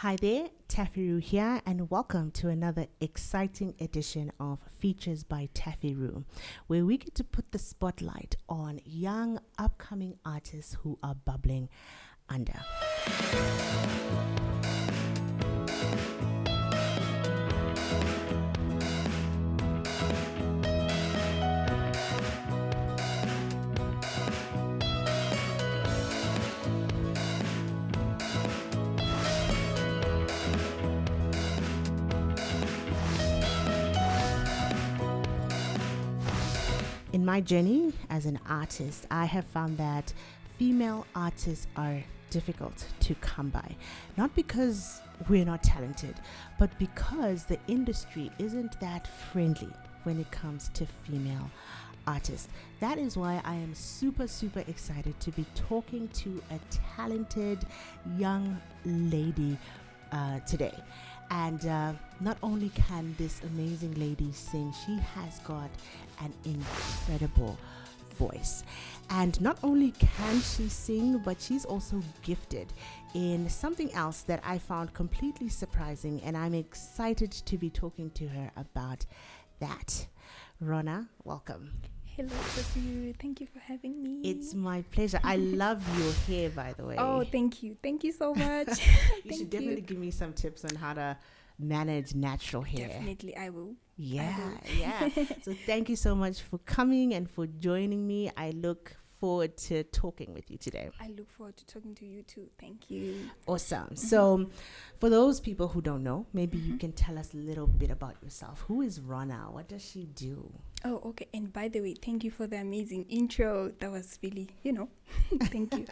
Hi there, TaffyRue here, and welcome to another exciting edition of Features by TaffyRue, where we get to put the spotlight on young, upcoming artists who are bubbling under. In my journey as an artist, I have found that female artists are difficult to come by. Not because we're not talented, but because the industry isn't that friendly when it comes to female artists. That is why I am super excited to be talking to a talented young lady today. And not only can this amazing lady sing, she has got an incredible voice. And not only can she sing, but she's also gifted in something else that I found completely surprising, and I'm excited to be talking to her about that. Rona, welcome. Hello, TaffyRue. Thank you for having me. It's my pleasure. I love your hair, by the way. Oh, thank you. Thank you so much. You should definitely give me some tips on how to manage natural hair. Definitely, I will. Yeah. So thank you so much for coming and for joining me. I look forward to talking with you today. I look forward to talking to you too. Thank you. Awesome. So for those people who don't know, maybe you can tell us a little bit about yourself. Who is Rona? What does she do? Oh, okay. And by the way, thank you for the amazing intro. That was really, thank you.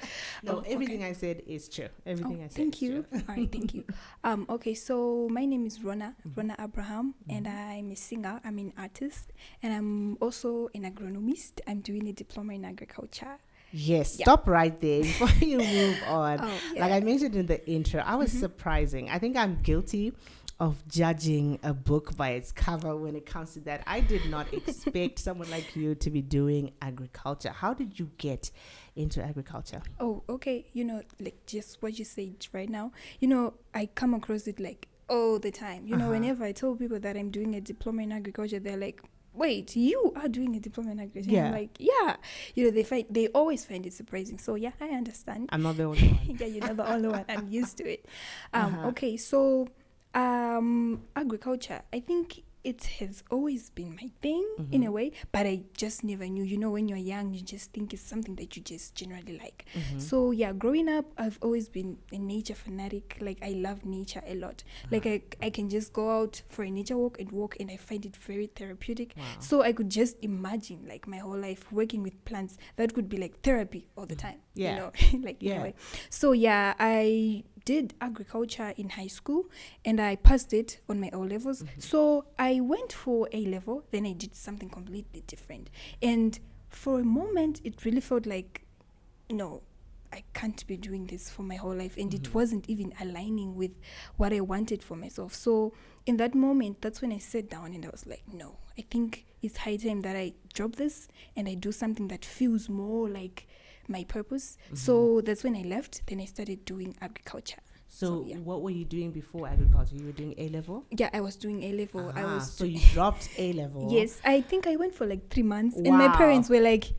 No, everything I said is true. Everything I said thank is you. true. All right, thank you. Okay, so my name is Rona Abraham, and I'm a singer. I'm an artist, and I'm also an agronomist. I'm doing a diploma in agriculture. Yes, stop right there before you move on. Yeah. Like I mentioned in the intro, I was surprising. I think I'm guilty of judging a book by its cover when it comes to that. I did not expect someone like you to be doing agriculture. How did you get into agriculture? Oh, okay. Like just what you said right now, I come across it like all the time. Whenever I tell people that I'm doing a diploma in agriculture, they're like, wait, you are doing a diploma in agriculture? Yeah. I'm like, yeah. They always find it surprising. So yeah, I understand. I'm not the only one. Yeah, you're not the only one. I'm used to it. Okay, so agriculture, I think it has always been my thing in a way, but I just never knew. When you're young, you just think it's something that you just generally like. So yeah, growing up, I've always been a nature fanatic. Like I love nature a lot. Like I can just go out for a nature walk, and I find it very therapeutic. Wow. So I could just imagine like my whole life working with plants. That could be like therapy all the time. Yeah. In a way. So yeah, I did agriculture in high school, and I passed it on my O levels. So I went for A level, then I did something completely different. And for a moment, it really felt like, no, I can't be doing this for my whole life. And it wasn't even aligning with what I wanted for myself. So in that moment, that's when I sat down and I was like, no, I think it's high time that I drop this and I do something that feels more like my purpose. So that's when I left. Then I started doing agriculture. So what were you doing before agriculture? You were doing A level? Yeah, I was doing A level. So you dropped A level? Yes, I think I went for like 3 months. Wow. And my parents were like,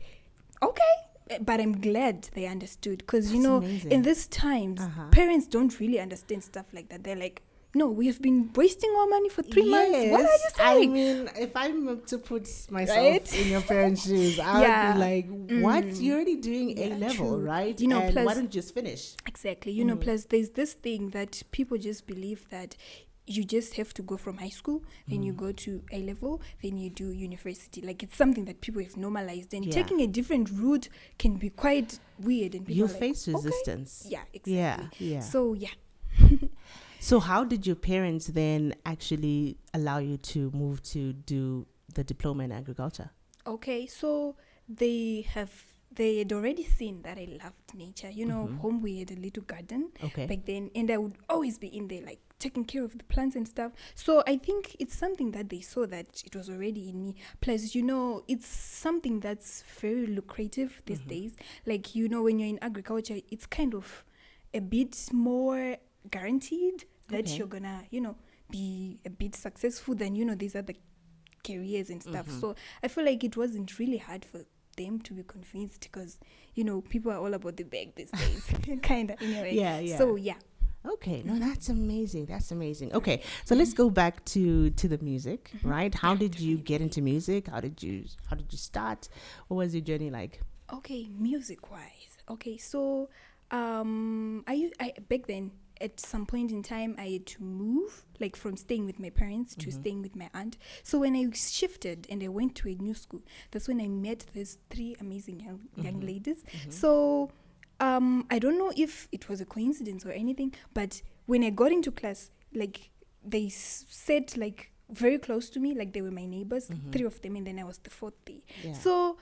okay. But I'm glad they understood. Because, amazing. in these times, parents don't really understand stuff like that. They're like, no, we have been wasting our money for 3 months. What are you saying? I mean, if I'm to put myself in your parents' shoes, I would be like, what? You're already doing A level, true. right? And plus, why don't you just finish? Exactly. Plus there's this thing that people just believe that you just have to go from high school, then you go to A level, then you do university. Like it's something that people have normalized, and taking a different route can be quite weird. And people you face resistance. Okay. Yeah, exactly. Yeah. So yeah. So how did your parents then actually allow you to move to do the diploma in agriculture? Okay, so they had already seen that I loved nature. Home we had a little garden back then, and I would always be in there like taking care of the plants and stuff. So I think it's something that they saw that it was already in me. Plus, it's something that's very lucrative these days. Like, when you're in agriculture, it's kind of a bit more guaranteed that Okay. you're gonna, be a bit successful than, these other careers and stuff. So I feel like it wasn't really hard for them to be convinced because, people are all about the bag these days, kind of, anyway. Yeah. So, yeah. Okay, no, that's amazing. That's amazing. Okay, so let's go back to the music, right? How did you get into music? How did you start? What was your journey like? Okay, music wise. Okay, so I back then at some point in time I had to move, like from staying with my parents to staying with my aunt. So when I shifted and I went to a new school, that's when I met these three amazing young ladies. So I don't know if it was a coincidence or anything, but when I got into class, like they sat like very close to me, like they were my neighbors, three of them, and then I was the fourth day. Yeah. So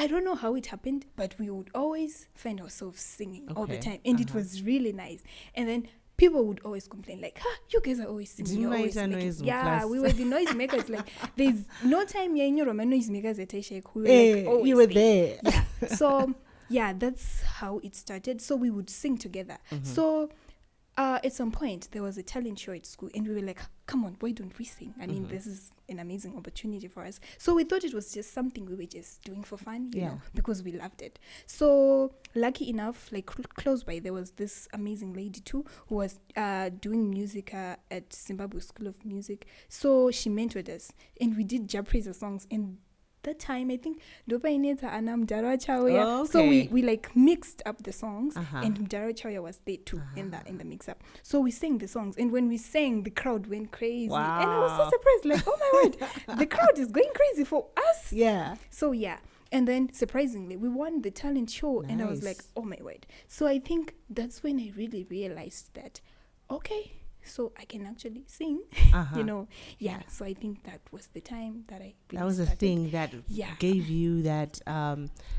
I don't know how it happened, but we would always find ourselves singing all the time, and it was really nice. And then people would always complain, like, you guys are always singing. You're always making. Yeah, we were the noisemakers. Like, there's no time you're in your noisemakers at Teshek. We were like, always you were there. Yeah. So, yeah, that's how it started. So we would sing together. So at some point, there was a talent show at school, and we were like, come on, why don't we sing? I mean, this is an amazing opportunity for us. So we thought it was just something we were just doing for fun, you know, because we loved it. So lucky enough, like close by, there was this amazing lady too who was doing music at Zimbabwe School of Music. So she mentored us, and we did Japraiser songs. And that time, I think Dopa Ineta and Mdara Chawya. Oh, okay. So we like mixed up the songs, and Mdara Chawya was there too in the mix up. So we sang the songs, and when we sang, the crowd went crazy. Wow. And I was so surprised, like, oh my word, the crowd is going crazy for us. Yeah. So yeah. And then surprisingly, we won the talent show, and I was like, oh my word. So I think that's when I really realized that, okay, so I can actually sing, you know. Yeah, so I think that was the time that I really that was the started. thing that gave you that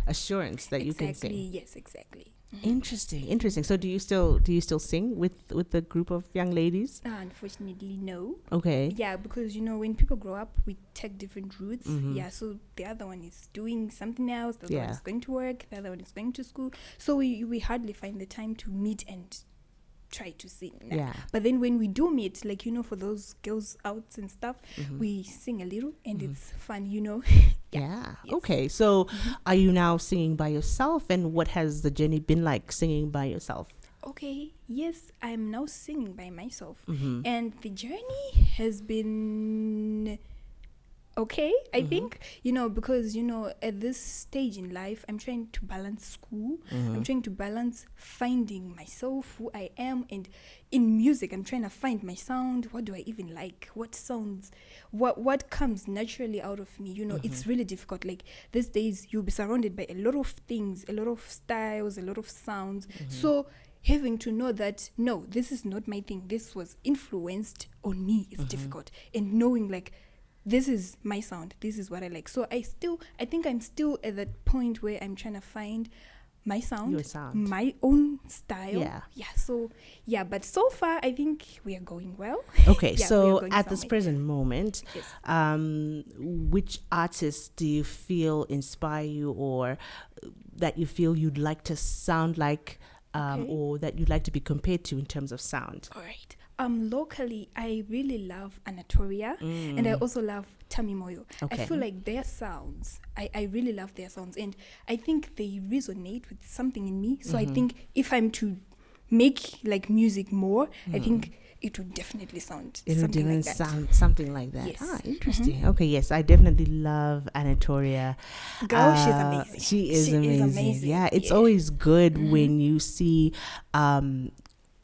assurance that you can sing. Yes, exactly. Interesting. So do you still sing with the group of young ladies? Unfortunately, no. Okay. Yeah, because when people grow up, we take different routes. Yeah, so the other one is doing something else. The other one is going to work. The other one is going to school. So we hardly find the time to meet and try to sing. Yeah. But then when we do meet, like, for those girls outs and stuff, we sing a little, and it's fun, Yeah. Yes. Okay. So are you now singing by yourself, and what has the journey been like singing by yourself? Okay, yes, I'm now singing by myself. And the journey has been okay, I think, because, at this stage in life, I'm trying to balance school. I'm trying to balance finding myself, who I am. And in music, I'm trying to find my sound. What do I even like? What sounds, what comes naturally out of me? It's really difficult. Like these days, you'll be surrounded by a lot of things, a lot of styles, a lot of sounds. So having to know that, no, this is not my thing. This was influenced on me. It's difficult. And knowing, like, this is my sound. This is what I like. So I think I'm still at that point where I'm trying to find my sound, Your sound. my own style. Yeah. So, but so far, I think we are going well. Okay. We are So going at this somewhere. present moment, Yes. which artists do you feel inspire you, or that you feel you'd like to sound like, or that you'd like to be compared to in terms of sound? All right. Locally, I really love Anatolia, and I also love Tami Moyo. Okay. I feel like their sounds, I really love their sounds, and I think they resonate with something in me. So I think if I'm to make like music more, I think it would definitely sound It would something even like that. sound something like that. Yes. Interesting. Okay, yes, I definitely love Anatolia. Girl, she's amazing. She is She is amazing. amazing. Yeah, it's Yeah. always good when you see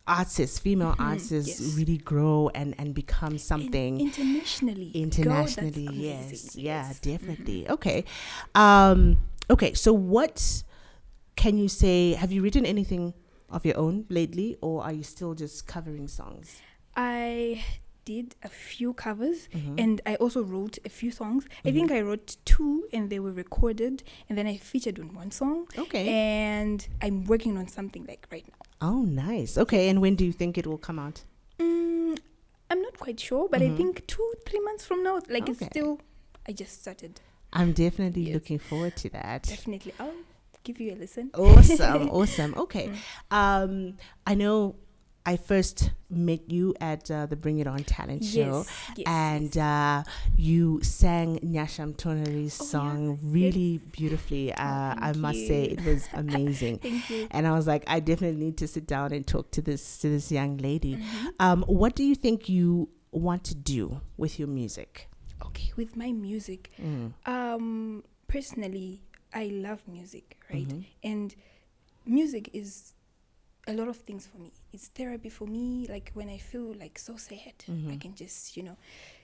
artists, female artists, really grow and become something Internationally. internationally. Girl, that's Yes, amazing. yeah, Yes. definitely. Okay. Okay, so what can you say? Have you written anything of your own lately, or are you still just covering songs? I did a few covers, and I also wrote a few songs. I think I wrote 2, and they were recorded, and then I featured on 1 song. Okay. And I'm working on something like right now. Oh, nice. Okay, and when do you think it will come out? I'm not quite sure, but I think 2-3 months from now, like it's Okay. still, I just started. I'm definitely Yes. looking forward to that. Definitely. I'll give you a listen. Awesome. Okay. I know I first met you at the Bring It On talent show, and you sang Nyasham Toneri's song really beautifully. I must say it was amazing. Thank you. And I was like, I definitely need to sit down and talk to this young lady. What do you think you want to do with your music? Okay, with my music, personally, I love music, right? And music is a lot of things for me. It's therapy for me. Like when I feel like so sad, I can just,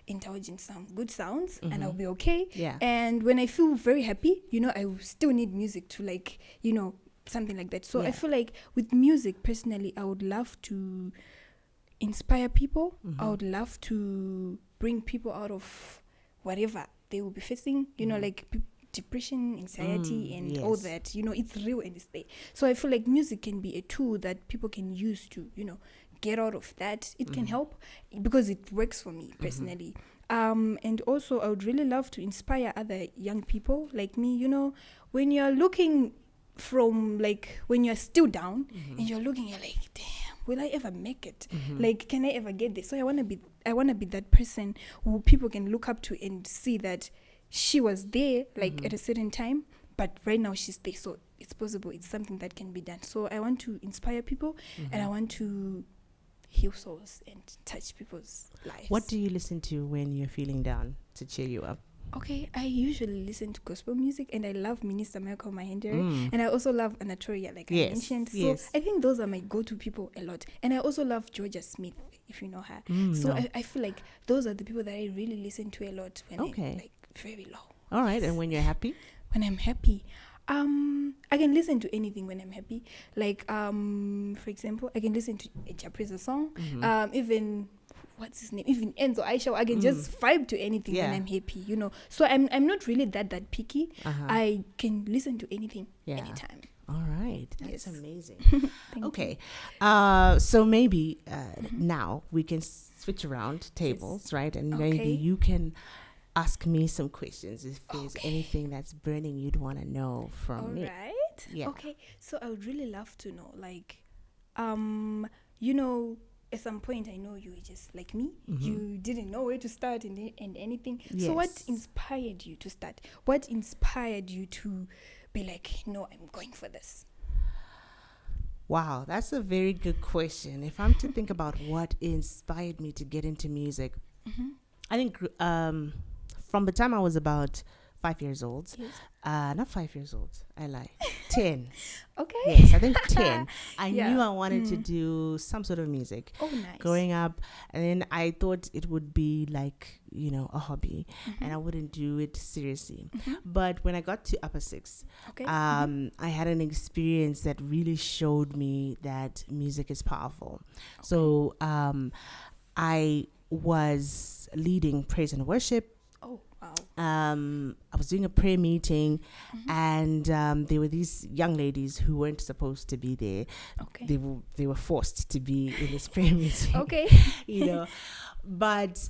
indulge in some good sounds and I'll be okay. Yeah. And when I feel very happy, I will still need music to something like that. So I feel like with music, personally, I would love to inspire people. I would love to bring people out of whatever they will be facing, like depression, anxiety, and all that. It's real and it's there. So I feel like music can be a tool that people can use to, get out of that. It can help because it works for me personally. And also I would really love to inspire other young people like me, when you're looking from when you're still down and you're looking, you're like, damn, will I ever make it? Like, can I ever get there? So I want to be that person who people can look up to and see that she was there at a certain time, but right now she's there. So it's possible. It's something that can be done. So I want to inspire people and I want to heal souls and touch people's lives. What do you listen to when you're feeling down to cheer you up? Okay, I usually listen to gospel music and I love Minister Michael Mahendere and I also love Anatolia, like I mentioned. So I think those are my go-to people a lot. And I also love Georgia Smith, if you know her. So I feel like those are the people that I really listen to a lot when I'm very low. All right. And when you're happy? When I'm happy, I can listen to anything when I'm happy. Like, for example, I can listen to a Japreza song. Even what's his name? Even Enzo Aisha. I can just vibe to anything when I'm happy. So I'm not really that picky. I can listen to anything anytime. All right. That's amazing. Okay. You. So maybe now we can switch around tables, right? And maybe you can ask me some questions if there's anything that's burning you'd want to know from me. All right. Yeah. Okay. So I would really love to know, at some point I know you were just like me. You didn't know where to start and anything. Yes. So what inspired you to start? What inspired you to be like, no, I'm going for this? Wow, that's a very good question. If I'm to think about what inspired me to get into music, I think from the time I was about 5 years old, not 5 years old, I lie, 10. Okay. Yes, I think 10. I knew I wanted to do some sort of music growing up. And then I thought it would be like, a hobby and I wouldn't do it seriously. But when I got to upper six, I had an experience that really showed me that music is powerful. So I was leading praise and worship. Oh, wow. I was doing a prayer meeting and there were these young ladies who weren't supposed to be there. Okay. They were forced to be in this prayer meeting. Okay. But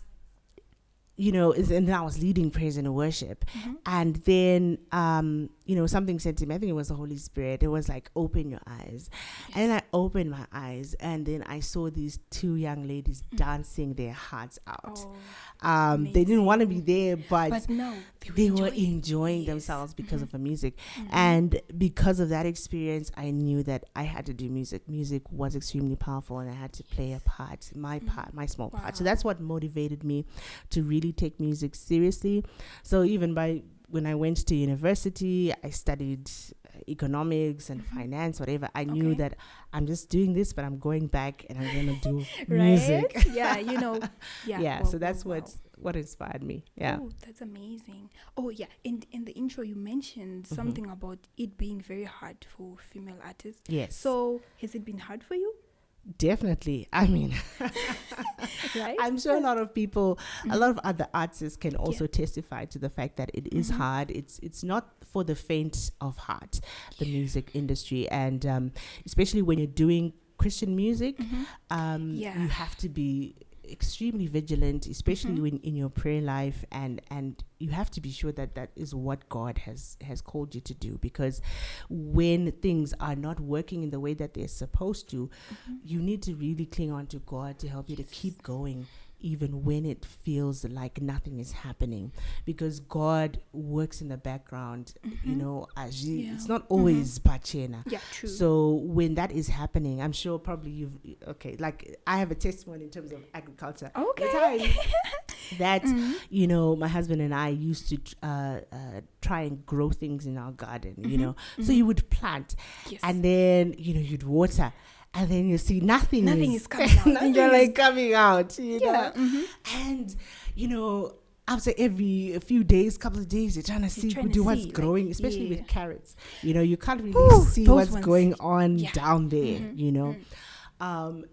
and then I was leading praise and worship. And then, something said to me, I think it was the Holy Spirit. It was like, open your eyes. Yes. And then I opened my eyes and then I saw these two young ladies dancing their hearts out. They didn't want to be there, but no, they were enjoying themselves because of the music. And because of that experience, I knew that I had to do music. Music was extremely powerful and I had to play a part, my small part. So that's what motivated me to really take music seriously. So even when I went to university, I studied economics and finance, whatever. I knew that I'm just doing this, but I'm going back and I'm going to do music. Yeah. So that's what inspired me. Yeah. Oh, that's amazing. Oh, yeah. In the intro, you mentioned something about it being very hard for female artists. Yes. So has it been hard for you? Definitely. I mean, right? I'm sure a lot of people, a lot of other artists can also testify to the fact that it is hard. It's not for the faint of heart, the music industry. And especially when you're doing Christian music, you have to be extremely vigilant, especially when in your prayer life, and you have to be sure that that is what God has called you to do, because when things are not working in the way that they're supposed to, you need to really cling on to God to help you to keep going, even when it feels like nothing is happening, because God works in the background, you know, as you, it's not always pachena. Yeah, true. So when that is happening, I'm sure probably like I have a testimony in terms of agriculture. Okay. The times that, you know, my husband and I used to try and grow things in our garden, you know. So you would plant, and then, you know, you'd water, and then you see nothing is coming out. Nothing is coming out, you know. And, you know, after a few days, couple of days, you're trying to see what's growing, like, especially with carrots. You know, you can't really see what's going on down there, you know.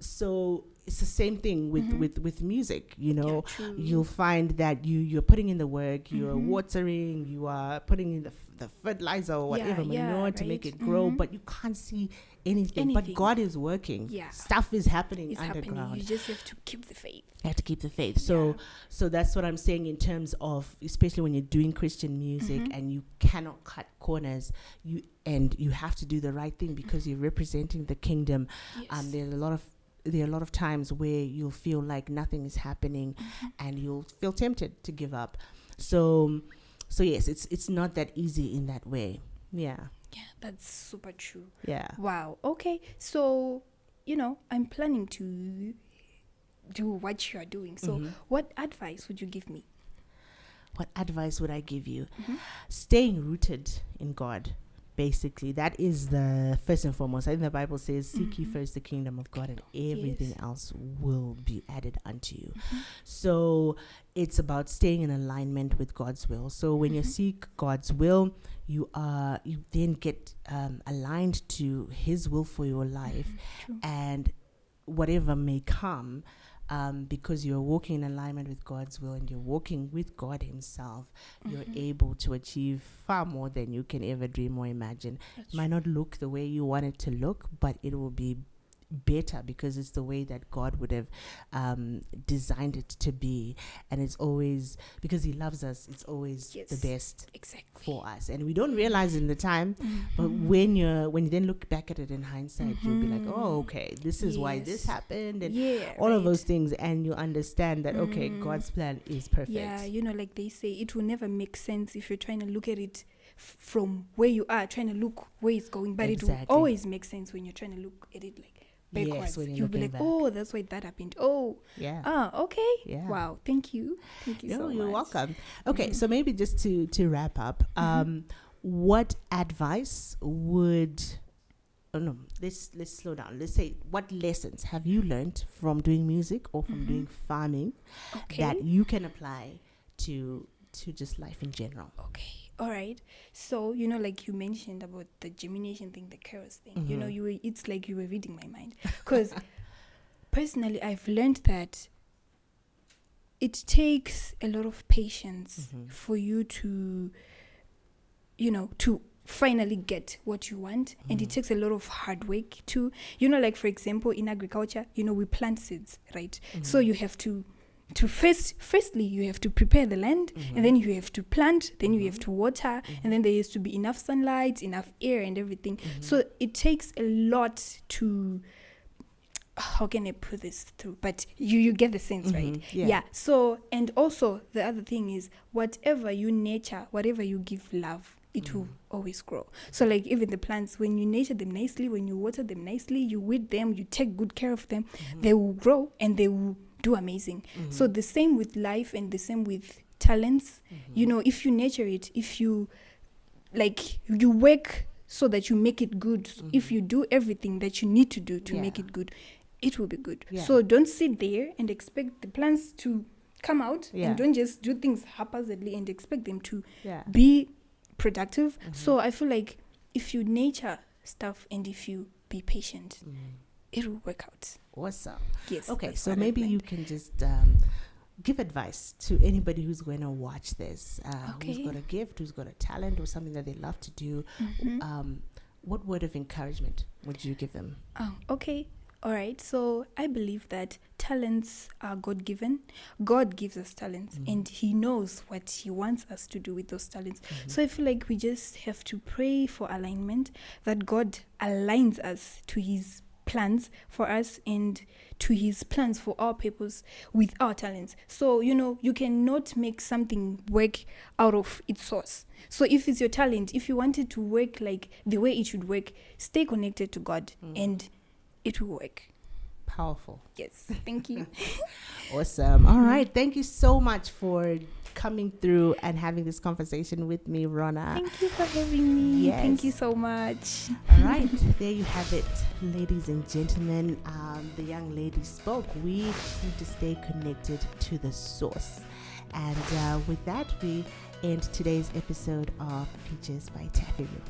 So it's the same thing with music, you know. You'll find that you're putting in the work, you're watering, you are putting in the fertilizer or whatever manure to make it grow, but you can't see anything. But God is working. Stuff is happening underground. You just have to keep the faith. You have to keep the faith. So that's what I'm saying in terms of, especially when you're doing Christian music and you cannot cut corners, you have to do the right thing because you're representing the kingdom. There are a lot of times where you'll feel like nothing is happening and you'll feel tempted to give up. So yes, it's not that easy in that way. Yeah, that's super true. Yeah. Wow. Okay. So, you know, I'm planning to do what you are doing. So what advice would you give me? What advice would I give you? Staying rooted in God. Basically, that is the first and foremost. I think the Bible says, seek ye first the kingdom of God and everything else will be added unto you. So it's about staying in alignment with God's will. So when you seek God's will, you then get aligned to his will for your life, and whatever may come, because you're walking in alignment with God's will and you're walking with God himself, you're able to achieve far more than you can ever dream or imagine. It might not look the way you want it to look, but it will be better because it's the way that God would have designed it to be. And it's always, because he loves us, it's always the best for us. And we don't realize in the time, but when you then look back at it in hindsight, you'll be like, oh, okay, this is why this happened, and all of those things, and you understand that okay, God's plan is perfect. Yeah, you know, like they say, it will never make sense if you're trying to look at it from where you are, trying to look where it's going, but it will always make sense when you're trying to look at it like backwards. You'll be like, oh, that's why that happened. Oh, okay. Wow, thank you so much. You're welcome. Okay, so maybe just to wrap up, what advice would let's slow down. Let's say, what lessons have you learned from doing music or from doing farming that you can apply to just life in general? Okay. All right. So, you know, like you mentioned about the germination thing, the carrots thing, you know, it's like you were reading my mind. Because personally, I've learned that it takes a lot of patience for you to, you know, to finally get what you want. And it takes a lot of hard work too. You know, like, for example, in agriculture, you know, we plant seeds, right? So you have to firstly you have to prepare the land, and then you have to plant, then you have to water, and then there has to be enough sunlight, enough air and everything. So it takes a lot to, how can I put this through, but you get the sense, right? So, and also the other thing is, whatever you nurture, whatever you give love, it will always grow. So like even the plants, when you nurture them nicely, when you water them nicely, you weed them, you take good care of them, they will grow and they will do amazing. So the same with life and the same with talents. You know, if you nurture it, if you like, you work so that you make it good, if you do everything that you need to do to make it good, it will be good. So don't sit there and expect the plants to come out, and don't just do things haphazardly and expect them to be productive. So I feel like if you nurture stuff and if you be patient, it will work out. Awesome. Yes. Okay, so maybe you can just give advice to anybody who's going to watch this, who's got a gift, who's got a talent or something that they love to do. What word of encouragement would you give them? Oh, okay. All right, so I believe that talents are God given. God gives us talents and He knows what He wants us to do with those talents. So I feel like we just have to pray for alignment, that God aligns us to His plans for us and to His plans for our purpose with our talents. So, you cannot make something work out of its source. So if it's your talent, if you want it to work like the way it should work, stay connected to God and it will work. Powerful. Yes, thank you. Awesome. All right. Thank you so much for coming through and having this conversation with me, Rona. Thank you for having me. Yes. Thank you so much. All right. There you have it, ladies and gentlemen. The young lady spoke. We need to stay connected to the source. And with that, we end today's episode of Features by TaffyRue.